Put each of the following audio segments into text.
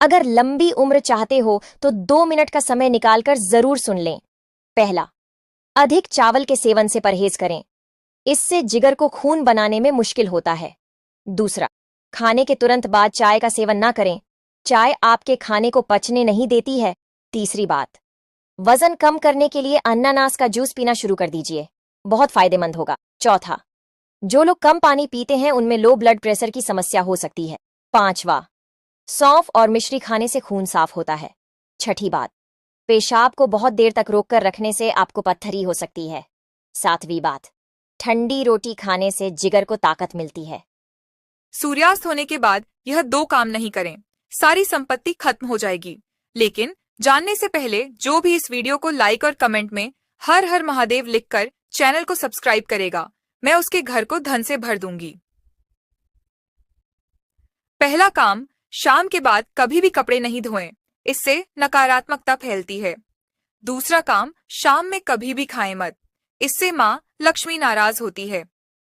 अगर लंबी उम्र चाहते हो तो 2 मिनट का समय निकालकर जरूर सुन लें। पहला, अधिक चावल के सेवन से परहेज करें। इससे जिगर को खून बनाने में मुश्किल होता है। दूसरा, खाने के तुरंत बाद चाय का सेवन ना करें। चाय आपके खाने को पचने नहीं देती है। तीसरी बात, वजन कम करने के लिए अनानास का जूस पीना शुरू कर दीजिए, बहुत फायदेमंद होगा। चौथा, जो लोग कम पानी पीते हैं उनमें लो ब्लड प्रेशर की समस्या हो सकती है। पांचवा, सौंफ और मिश्री खाने से खून साफ होता है। छठी बात, पेशाब को बहुत देर तक रोक कर रखने से आपको पत्थरी हो सकती है। सातवीं बात, ठंडी रोटी खाने से जिगर को ताकत मिलती है। सूर्यास्त होने के बाद यह 2 काम नहीं करें, सारी संपत्ति खत्म हो जाएगी। लेकिन जानने से पहले जो भी इस वीडियो को लाइक और कमेंट में हर हर महादेव लिखकर चैनल को सब्सक्राइब करेगा, मैं उसके घर को धन से भर दूंगी। पहला काम, शाम के बाद कभी भी कपड़े नहीं धोएं, इससे नकारात्मकता फैलती है। दूसरा काम, शाम में कभी भी खाएं मत, इससे माँ लक्ष्मी नाराज होती है।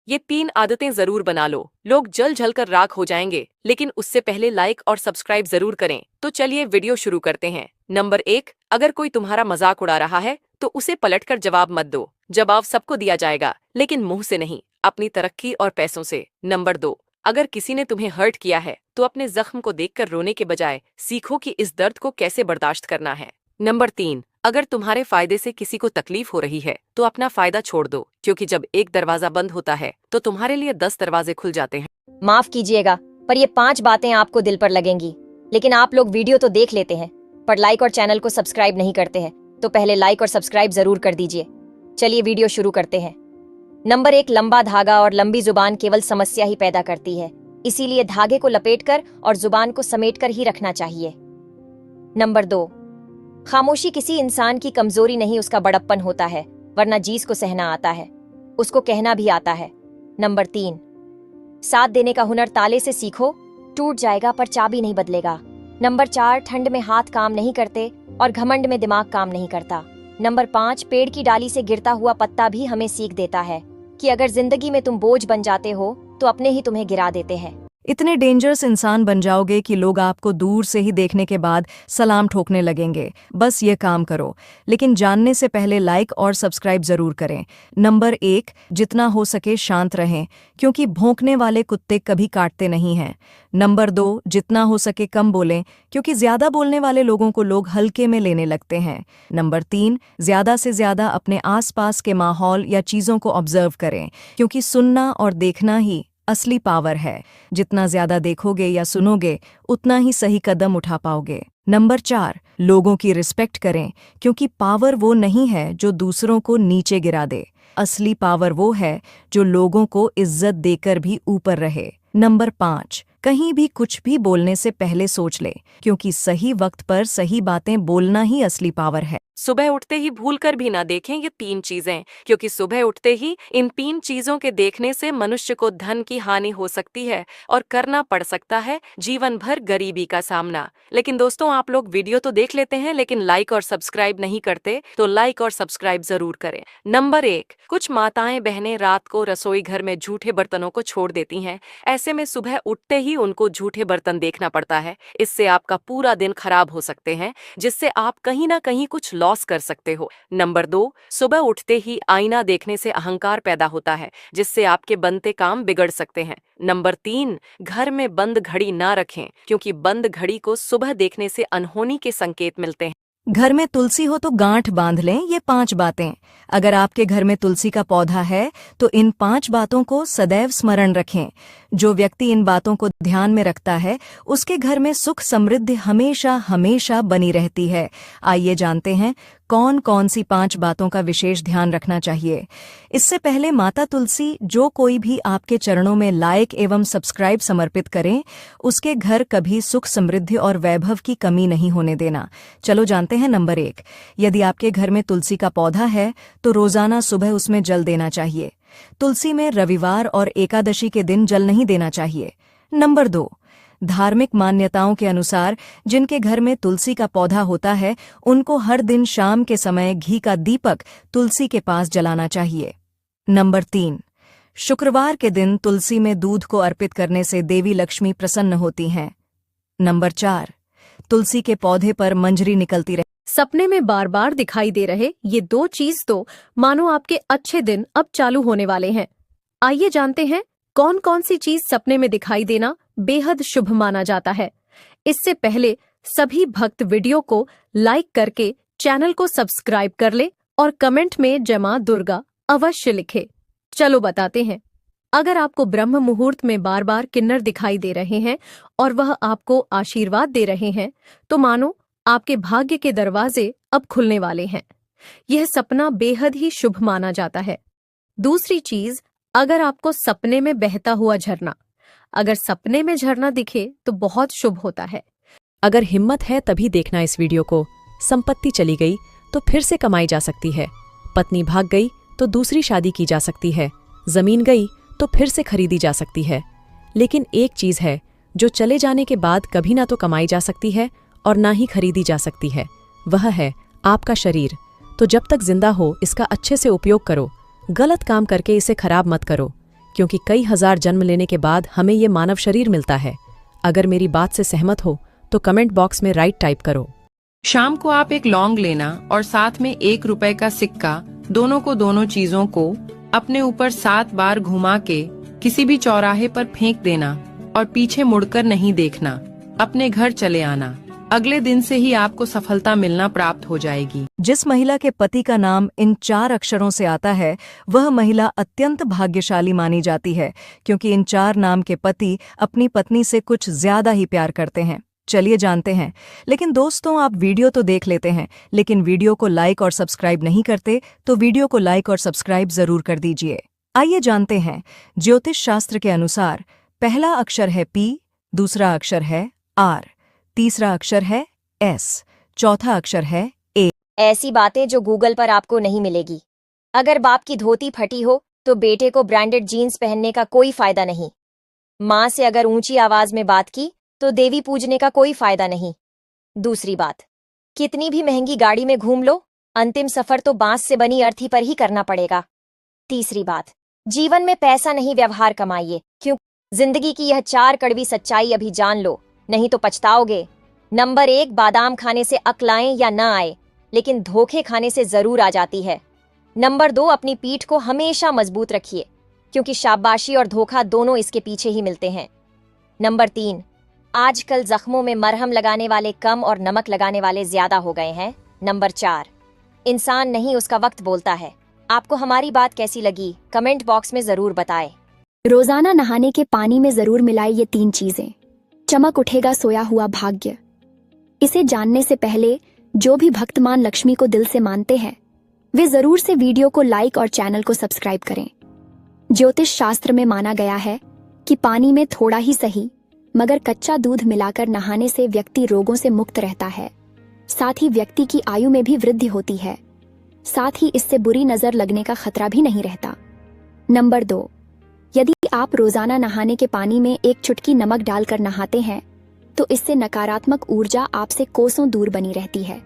ये 3 आदतें जरूर बना लो। लोग जल जल कर राख हो जाएंगे, लेकिन उससे पहले लाइक और सब्सक्राइब जरूर करें। तो चलिए वीडियो शुरू करते हैं। नंबर 1, अगर कोई तुम्हारा मजाक उड़ा रहा है तो उसे पलटकर जवाब मत दो। जवाब सबको दिया जाएगा, लेकिन मुंह से नहीं, अपनी तरक्की और पैसों से। नंबर 2, अगर किसी ने तुम्हें हर्ट किया है तो अपने जख्म को देखकर रोने के बजाय सीखो कि इस दर्द को कैसे बर्दाश्त करना है। नंबर 3, अगर तुम्हारे फायदे से किसी को तकलीफ हो रही है तो अपना फायदा छोड़ दो, क्योंकि जब एक दरवाजा बंद होता है तो तुम्हारे लिए 10 दरवाजे खुल जाते हैं। माफ कीजिएगा, पर ये 5 बातें आपको दिल पर लगेंगी, लेकिन आप लोग वीडियो तो देख लेते हैं पर लाइक और चैनल को सब्सक्राइब नहीं करते हैं, तो पहले लाइक और सब्सक्राइब जरूर कर दीजिए। चलिए वीडियो शुरू करते हैं। नंबर 1, लंबा धागा और लंबी जुबान केवल समस्या ही पैदा करती है, इसीलिए धागे को लपेटकर और जुबान को समेटकर ही रखना चाहिए। नंबर 2, खामोशी किसी इंसान की कमजोरी नहीं, उसका बड़प्पन होता है, वरना जीस को सहना आता है, उसको कहना भी आता है। नंबर 3, साथ देने का हुनर ताले से सीखो, टूट जाएगा पर चाबी नहीं बदलेगा। नंबर 4, ठंड में हाथ काम नहीं करते और घमंड में दिमाग काम नहीं करता। नंबर 5, पेड़ की डाली से गिरता हुआ पत्ता भी हमें सीख देता है कि अगर जिंदगी में तुम बोझ बन जाते हो तो अपने ही तुम्हें गिरा देते हैं। इतने डेंजरस इंसान बन जाओगे कि लोग आपको दूर से ही देखने के बाद सलाम ठोकने लगेंगे। बस ये काम करो, लेकिन जानने से पहले लाइक और सब्सक्राइब जरूर करें। नंबर 1, जितना हो सके शांत रहें, क्योंकि भौंकने वाले कुत्ते कभी काटते नहीं हैं। नंबर 2, जितना हो सके कम बोलें, क्योंकि ज्यादा बोलने वाले लोगों को लोग हल्के में लेने लगते हैं। नंबर 3, ज्यादा से ज्यादा अपने आसपास के माहौल या चीजों को ऑब्जर्व करें, क्योंकि सुनना और देखना ही असली पावर है। जितना ज्यादा देखोगे या सुनोगे उतना ही सही कदम उठा पाओगे। नंबर 4, लोगों की रिस्पेक्ट करें, क्योंकि पावर वो नहीं है जो दूसरों को नीचे गिरा दे। असली पावर वो है जो लोगों को इज्जत देकर भी ऊपर रहे। नंबर 5, कहीं भी कुछ भी बोलने से पहले सोच ले, क्योंकि सही वक्त पर सही बातें बोलना ही असली पावर है। सुबह उठते ही भूलकर भी ना देखें ये 3 चीजें, क्योंकि सुबह उठते ही इन 3 चीजों के देखने से मनुष्य को धन की हानि हो सकती है और करना पड़ सकता है जीवन भर गरीबी का सामना। लेकिन दोस्तों, आप लोग वीडियो तो देख लेते हैं लेकिन लाइक और सब्सक्राइब नहीं करते, तो लाइक और सब्सक्राइब जरूर करें। नंबर 1, कुछ माताएं बहनें रात को रसोई घर में झूठे बर्तनों को छोड़ देती हैं। ऐसे में सुबह उठते ही उनको झूठे बर्तन देखना पड़ता है। इससे आपका पूरा दिन खराब हो सकते हैं, जिससे आप कहीं ना कहीं कुछ लॉस कर सकते हो। नंबर 2, सुबह उठते ही आईना देखने से अहंकार पैदा होता है, जिससे आपके बनते काम बिगड़ सकते हैं। नंबर 3, घर में बंद घड़ी ना रखें, क्योंकि बंद घड़ी को सुबह देखने से अनहोनी के संकेत मिलते हैं। घर में तुलसी हो तो गांठ बांध लें, ये 5 बातें। अगर आपके घर में तुलसी का पौधा है तो इन 5 बातों को सदैव स्मरण रखें। जो व्यक्ति इन बातों को ध्यान में रखता है उसके घर में सुख समृद्धि हमेशा हमेशा बनी रहती है। आइए जानते हैं कौन कौन सी 5 बातों का विशेष ध्यान रखना चाहिए। इससे पहले माता तुलसी जो कोई भी आपके चरणों में लाइक एवं सब्सक्राइब समर्पित करें, उसके घर कभी सुख समृद्धि और वैभव की कमी नहीं होने देना। चलो जानते हैं। नंबर 1, यदि आपके घर में तुलसी का पौधा है तो रोजाना सुबह उसमें जल देना चाहिए। तुलसी में रविवार और एकादशी के दिन जल नहीं देना चाहिए। नंबर 2, धार्मिक मान्यताओं के अनुसार जिनके घर में तुलसी का पौधा होता है उनको हर दिन शाम के समय घी का दीपक तुलसी के पास जलाना चाहिए। नंबर 3, शुक्रवार के दिन तुलसी में दूध को अर्पित करने से देवी लक्ष्मी प्रसन्न होती हैं। नंबर 4, तुलसी के पौधे पर मंजरी निकलती रहे। सपने में बार बार दिखाई दे रहे ये दो चीज तो मानो आपके अच्छे दिन अब चालू होने वाले हैं। आइए जानते हैं कौन कौन सी चीज सपने में दिखाई देना बेहद शुभ माना जाता है। इससे पहले सभी भक्त वीडियो को लाइक करके चैनल को सब्सक्राइब कर ले और कमेंट में जय मां दुर्गा अवश्य लिखे। चलो बताते हैं। अगर आपको ब्रह्म मुहूर्त में बार बार किन्नर दिखाई दे रहे हैं और वह आपको आशीर्वाद दे रहे हैं तो मानो आपके भाग्य के दरवाजे अब खुलने वाले हैं। यह सपना बेहद ही शुभ माना जाता है। दूसरी चीज, अगर आपको सपने में बहता हुआ झरना, अगर सपने में झरना दिखे तो बहुत शुभ होता है। अगर हिम्मत है तभी देखना इस वीडियो को। संपत्ति चली गई तो फिर से कमाई जा सकती है। पत्नी भाग गई तो दूसरी शादी की जा सकती है। जमीन गई तो फिर से खरीदी जा सकती है। लेकिन एक चीज है जो चले जाने के बाद कभी ना तो कमाई जा सकती है और ना ही खरीदी जा सकती है, वह है आपका शरीर। तो जब तक जिंदा हो इसका अच्छे से उपयोग करो। गलत काम करके इसे खराब मत करो, क्योंकि कई हजार जन्म लेने के बाद हमें ये मानव शरीर मिलता है। अगर मेरी बात से सहमत हो तो कमेंट बॉक्स में राइट टाइप करो। शाम को आप एक लौंग लेना और साथ में 1 रुपए का सिक्का, दोनों चीजों को अपने ऊपर 7 बार घुमा के किसी भी चौराहे पर फेंक देना और पीछे मुड़कर नहीं देखना। अपने घर चले आना। अगले दिन से ही आपको सफलता मिलना प्राप्त हो जाएगी। जिस महिला के पति का नाम इन 4 अक्षरों से आता है वह महिला अत्यंत भाग्यशाली मानी जाती है, क्योंकि इन 4 नाम के पति अपनी पत्नी से कुछ ज्यादा ही प्यार करते हैं। चलिए जानते हैं। लेकिन दोस्तों, आप वीडियो तो देख लेते हैं, लेकिन वीडियो को लाइक और सब्सक्राइब नहीं करते, तो वीडियो को लाइक और सब्सक्राइब जरूर कर दीजिए। आइए जानते हैं। ज्योतिष शास्त्र के अनुसार पहला अक्षर है P, दूसरा अक्षर है R, तीसरा अक्षर है S, चौथा अक्षर है A। ऐसी बातें जो गूगल पर आपको नहीं मिलेगी। अगर बाप की धोती फटी हो तो बेटे को ब्रांडेड जीन्स पहनने का कोई फायदा नहीं। माँ से अगर ऊंची आवाज में बात की तो देवी पूजने का कोई फायदा नहीं। दूसरी बात, कितनी भी महंगी गाड़ी में घूम लो, अंतिम सफर तो बांस से बनी अर्थी पर ही करना पड़ेगा। तीसरी बात, जीवन में पैसा नहीं व्यवहार कमाइए, क्यों जिंदगी की यह 4 कड़वी सच्चाई अभी जान लो, नहीं तो पछताओगे। नंबर 1, बादाम खाने से अक्ल आए या ना आए, लेकिन धोखे खाने से जरूर आ जाती है। नंबर 2, अपनी पीठ को हमेशा मजबूत रखिए, क्योंकि शाबाशी और धोखा दोनों इसके पीछे ही मिलते हैं। नंबर 3, आजकल जख्मों में मरहम लगाने वाले कम और नमक लगाने वाले ज्यादा हो गए हैं। नंबर 4, इंसान नहीं उसका वक्त बोलता है। आपको हमारी बात कैसी लगी कमेंट बॉक्स में जरूर बताएं। रोजाना नहाने के पानी में जरूर मिलाए ये 3 चीजें, चमक उठेगा सोया हुआ भाग्य। इसे जानने से पहले जो भी भक्तमान लक्ष्मी को दिल से मानते हैं वे जरूर से वीडियो को लाइक और चैनल को सब्सक्राइब करें। ज्योतिष शास्त्र में माना गया है कि पानी में थोड़ा ही सही मगर कच्चा दूध मिलाकर नहाने से व्यक्ति रोगों से मुक्त रहता है। साथ ही व्यक्ति की आयु में भी वृद्धि होती है। साथ ही इससे बुरी नजर लगने का खतरा भी नहीं रहता। नंबर 2, यदि आप रोजाना नहाने के पानी में 1 चुटकी नमक डालकर नहाते हैं तो इससे नकारात्मक ऊर्जा आपसे कोसों दूर बनी रहती है।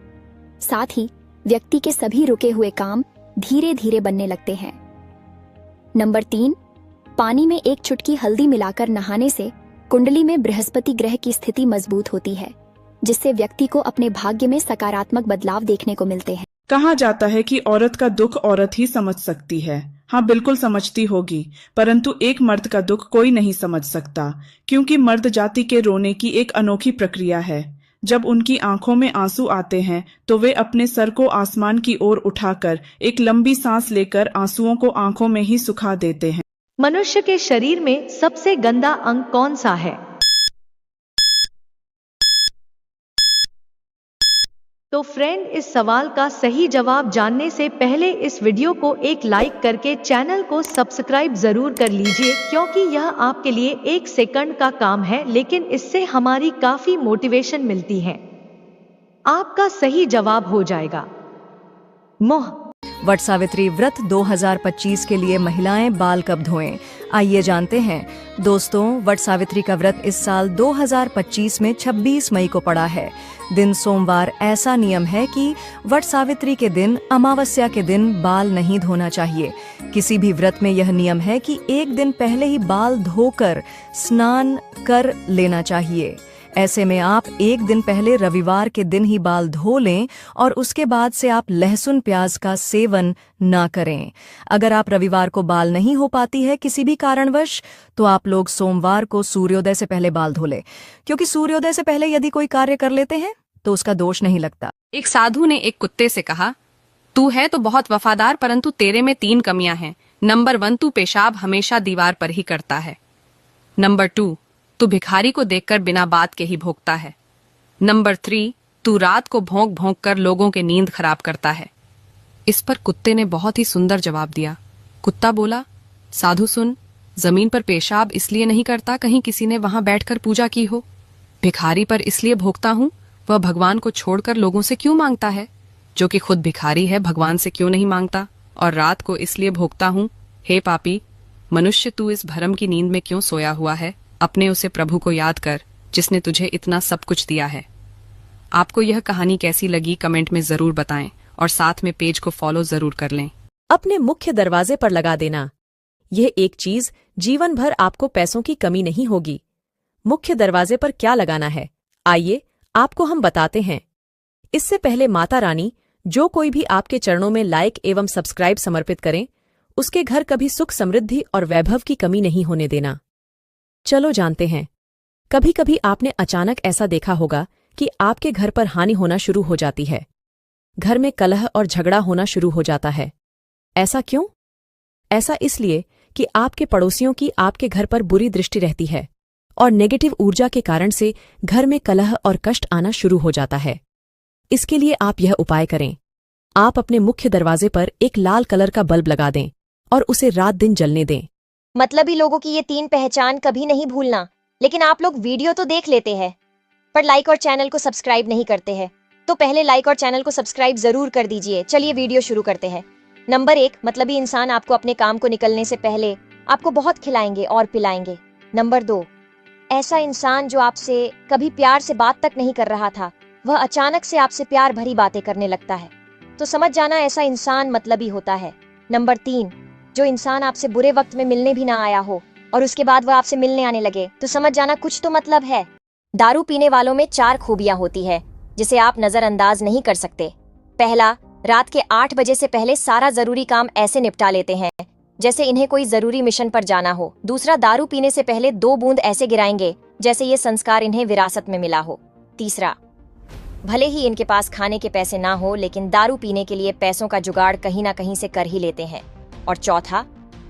साथ ही व्यक्ति के सभी रुके हुए काम धीरे धीरे बनने लगते हैं। नंबर 3, पानी में 1 चुटकी हल्दी मिलाकर नहाने से कुंडली में बृहस्पति ग्रह की स्थिति मजबूत होती है, जिससे व्यक्ति को अपने भाग्य में सकारात्मक बदलाव देखने को मिलते हैं। कहा जाता है कि औरत का दुख औरत ही समझ सकती है। हाँ, बिल्कुल समझती होगी, परंतु एक मर्द का दुख कोई नहीं समझ सकता, क्योंकि मर्द जाति के रोने की एक अनोखी प्रक्रिया है। जब उनकी आंखों में आंसू आते हैं तो वे अपने सर को आसमान की ओर उठाकर एक लंबी सांस लेकर आंसुओं को आंखों में ही सुखा देते हैं। मनुष्य के शरीर में सबसे गंदा अंग कौन सा है? तो फ्रेंड, इस सवाल का सही जवाब जानने से पहले इस वीडियो को एक लाइक करके चैनल को सब्सक्राइब जरूर कर लीजिए, क्योंकि यह आपके लिए 1 सेकंड का काम है, लेकिन इससे हमारी काफी मोटिवेशन मिलती है। आपका सही जवाब हो जाएगा मोह। वट सावित्री व्रत 2025 के लिए महिलाएं बाल कब धोएं? आइए जानते हैं। दोस्तों, वट सावित्री का व्रत इस साल 2025 में 26 मई को पड़ा है। दिन सोमवार। ऐसा नियम है कि वट सावित्री के दिन, अमावस्या के दिन बाल नहीं धोना चाहिए। किसी भी व्रत में यह नियम है कि 1 दिन पहले ही बाल धोकर स्नान कर लेना चाहिए। ऐसे में आप एक दिन पहले रविवार के दिन ही बाल धो लें और उसके बाद से आप लहसुन प्याज का सेवन ना करें। अगर आप रविवार को बाल नहीं हो पाती है किसी भी कारणवश, तो आप लोग सोमवार को सूर्योदय से पहले बाल धो लें, क्योंकि सूर्योदय से पहले यदि कोई कार्य कर लेते हैं तो उसका दोष नहीं लगता। एक साधु ने एक कुत्ते से कहा, तू है तो बहुत वफादार, परंतु तेरे में 3 कमियां हैं। नंबर 1, तू पेशाब हमेशा दीवार पर ही करता है। नंबर 2, तू भिखारी को देखकर बिना बात के ही भोंकता है। नंबर 3, तू रात को भौंक भौंक कर लोगों के नींद खराब करता है। इस पर कुत्ते ने बहुत ही सुंदर जवाब दिया। कुत्ता बोला, साधु सुन, जमीन पर पेशाब इसलिए नहीं करता कहीं किसी ने वहां बैठकर पूजा की हो। भिखारी पर इसलिए भोंकता हूं, वह भगवान को छोड़कर लोगों से क्यों मांगता है, जो कि खुद भिखारी है भगवान से क्यों नहीं मांगता। और रात को इसलिए भोंकता हूं, हे पापी मनुष्य, तू इस भरम की नींद में क्यों सोया हुआ है। अपने उसे प्रभु को याद कर जिसने तुझे इतना सब कुछ दिया है। आपको यह कहानी कैसी लगी कमेंट में जरूर बताएं और साथ में पेज को फॉलो जरूर कर लें। अपने मुख्य दरवाजे पर लगा देना। यह एक चीज जीवन भर आपको पैसों की कमी नहीं होगी। मुख्य दरवाजे पर क्या लगाना है, आइए आपको हम बताते हैं। इससे पहले माता रानी, जो कोई भी आपके चरणों में लाइक एवं सब्सक्राइब समर्पित करें, उसके घर कभी सुख समृद्धि और वैभव की कमी नहीं होने देना। चलो जानते हैं। कभी कभी आपने अचानक ऐसा देखा होगा कि आपके घर पर हानि होना शुरू हो जाती है। घर में कलह और झगड़ा होना शुरू हो जाता है। ऐसा क्यों? ऐसा इसलिए कि आपके पड़ोसियों की आपके घर पर बुरी दृष्टि रहती है और नेगेटिव ऊर्जा के कारण से घर में कलह और कष्ट आना शुरू हो जाता है। इसके लिए आप यह उपाय करें। आप अपने मुख्य दरवाजे पर एक लाल कलर का बल्ब लगा दें और उसे रात दिन जलने दें। मतलबी लोगों की ये 3 पहचान कभी नहीं भूलना। लेकिन आप लोग वीडियो तो देख लेते हैं पर लाइक और चैनल को सब्सक्राइब नहीं करते हैं, तो पहले लाइक और चैनल को सब्सक्राइब जरूर कर दीजिए। चलिए वीडियो शुरू करते हैं। नंबर 1, मतलबी इंसान आपको अपने काम को निकलने से पहले आपको बहुत खिलाएंगे और पिलाएंगे। नंबर 2, ऐसा इंसान जो आपसे कभी प्यार से बात तक नहीं कर रहा था, वह अचानक से आपसे प्यार भरी बातें करने लगता है, तो समझ जाना ऐसा इंसान मतलबी होता है। नंबर 3, जो इंसान आपसे बुरे वक्त में मिलने भी ना आया हो और उसके बाद वह आपसे मिलने आने लगे, तो समझ जाना कुछ तो मतलब है। दारू पीने वालों में 4 खूबियां होती है जिसे आप नजरअंदाज नहीं कर सकते। पहला, रात के 8 बजे से पहले सारा जरूरी काम ऐसे निपटा लेते हैं जैसे इन्हें कोई जरूरी मिशन पर जाना हो। दूसरा, दारू पीने से पहले 2 बूंद ऐसे गिराएंगे जैसे ये संस्कार इन्हें विरासत में मिला हो। तीसरा, भले ही इनके पास खाने के पैसे ना हो, लेकिन दारू पीने के लिए पैसों का जुगाड़ कहीं ना कहीं से कर ही लेते हैं। और चौथा,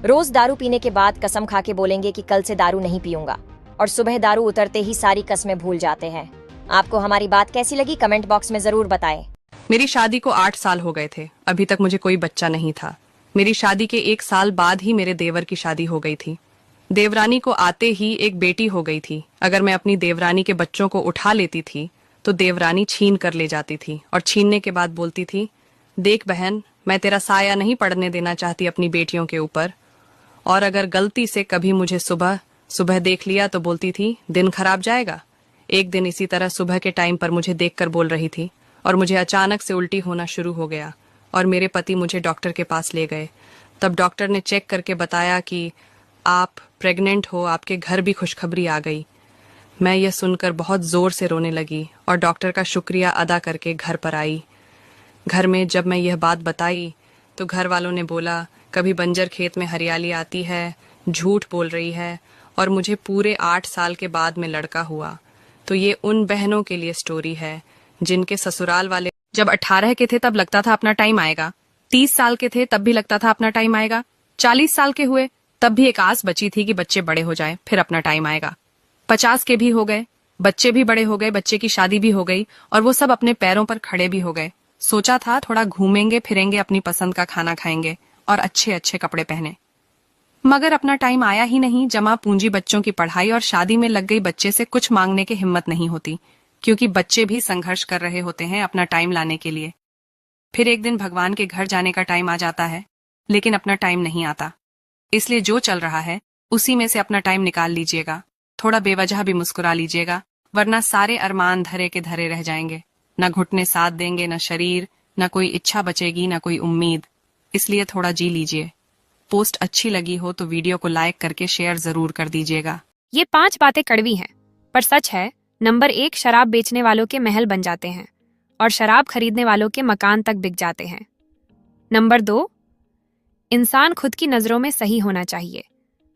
रोज दारू पीने के बाद कसम खा के बोलेंगे कि कल से दारू नहीं पीऊंगा, और सुबह दारू उतरते ही सारी कस्में भूल जाते हैं। आपको हमारी बात कैसी लगी कमेंट बॉक्स में जरूर बताएं। मेरी शादी को 8 साल हो गए थे, अभी तक मुझे कोई बच्चा नहीं था। मेरी शादी के 1 साल बाद ही मेरे देवर की शादी हो गई थी। देवरानी को आते ही एक बेटी हो गई थी। अगर मैं अपनी देवरानी के बच्चों को उठा लेती थी तो देवरानी छीन कर ले जाती थी और छीनने के बाद बोलती थी, देख बहन, मैं तेरा साया नहीं पड़ने देना चाहती अपनी बेटियों के ऊपर। और अगर गलती से कभी मुझे सुबह सुबह देख लिया तो बोलती थी, दिन खराब जाएगा। एक दिन इसी तरह सुबह के टाइम पर मुझे देखकर बोल रही थी और मुझे अचानक से उल्टी होना शुरू हो गया और मेरे पति मुझे डॉक्टर के पास ले गए। तब डॉक्टर ने चेक करके बताया कि आप प्रेग्नेंट हो, आपके घर भी खुशखबरी आ गई। मैं यह सुनकर बहुत जोर से रोने लगी और डॉक्टर का शुक्रिया अदा करके घर पर आई। घर में जब मैं यह बात बताई तो घर वालों ने बोला, कभी बंजर खेत में हरियाली आती है, झूठ बोल रही है, और मुझे पूरे 8 साल के बाद में लड़का हुआ। तो ये उन बहनों के लिए स्टोरी है जिनके ससुराल वाले जब 18 के थे तब लगता था अपना टाइम आएगा, 30 साल के थे तब भी लगता था अपना टाइम आएगा, 40 साल के हुए तब भी एक आस बची थी कि बच्चे बड़े हो जाए फिर अपना टाइम आएगा, 50 के भी हो गए, बच्चे भी बड़े हो गए, बच्चे की शादी भी हो गई और वो सब अपने पैरों पर खड़े भी हो गए। सोचा था थोड़ा घूमेंगे फिरेंगे, अपनी पसंद का खाना खाएंगे और अच्छे अच्छे कपड़े पहने, मगर अपना टाइम आया ही नहीं। जमा पूंजी बच्चों की पढ़ाई और शादी में लग गई, बच्चे से कुछ मांगने की हिम्मत नहीं होती क्योंकि बच्चे भी संघर्ष कर रहे होते हैं अपना टाइम लाने के लिए। फिर एक दिन भगवान के घर जाने का टाइम आ जाता है लेकिन अपना टाइम नहीं आता। इसलिए जो चल रहा है उसी में से अपना टाइम निकाल लीजिएगा, थोड़ा बेवजह भी मुस्कुरा लीजिएगा, वरना सारे अरमान धरे के धरे रह जाएंगे। न घुटने साथ देंगे, न शरीर, न कोई इच्छा बचेगी, न कोई उम्मीद। इसलिए थोड़ा जी लीजिए। पोस्ट अच्छी लगी हो तो वीडियो को लाइक करके शेयर जरूर कर दीजिएगा। ये 5 बातें कड़वी हैं पर सच है, नंबर 1, शराब बेचने वालों के महल बन जाते हैं और शराब खरीदने वालों के मकान तक बिक जाते हैं। नंबर 2, इंसान खुद की नज़रों में सही होना चाहिए,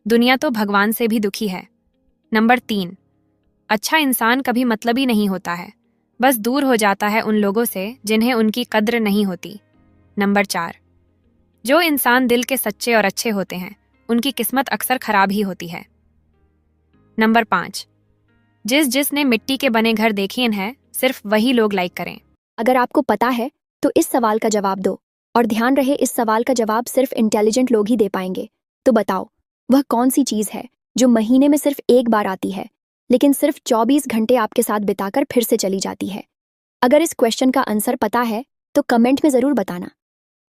दुनिया तो भगवान से भी दुखी है। नंबर 3, अच्छा इंसान कभी मतलबी नहीं होता है, बस दूर हो जाता है उन लोगों से जिन्हें उनकी कद्र नहीं होती। नंबर 4, जो इंसान दिल के सच्चे और अच्छे होते हैं उनकी किस्मत अक्सर खराब ही होती है। नंबर 5, जिसने मिट्टी के बने घर देखे हैं सिर्फ वही लोग लाइक करें। अगर आपको पता है तो इस सवाल का जवाब दो, और ध्यान रहे इस सवाल का जवाब सिर्फ इंटेलिजेंट लोग ही दे पाएंगे। तो बताओ वह कौन सी चीज़ है जो महीने में सिर्फ एक बार आती है लेकिन सिर्फ 24 घंटे आपके साथ बिताकर फिर से चली जाती है? अगर इस क्वेश्चन का आंसर पता है तो कमेंट में ज़रूर बताना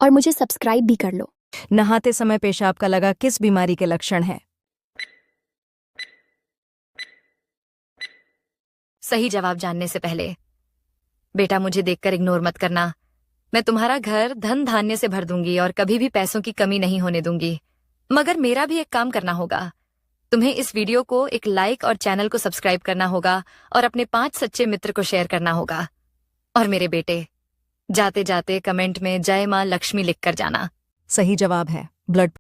और मुझे सब्सक्राइब भी कर लो। नहाते समय पेशाब का लगा किस बीमारी के लक्षण है? सही जवाब जानने से पहले बेटा मुझे देखकर इग्नोर मत करना। मैं तुम्हारा घर धन धान्य से भर दूंगी और कभी भी पैसों की कमी नहीं होने दूंगी। मगर मेरा भी एक काम करना होगा। तुम्हें इस वीडियो को एक लाइक और चैनल को सब्सक्राइब करना होगा और अपने 5 सच्चे मित्र को शेयर करना होगा। और मेरे बेटे, जाते जाते कमेंट में जय मां लक्ष्मी लिखकर जाना। सही जवाब है ब्लड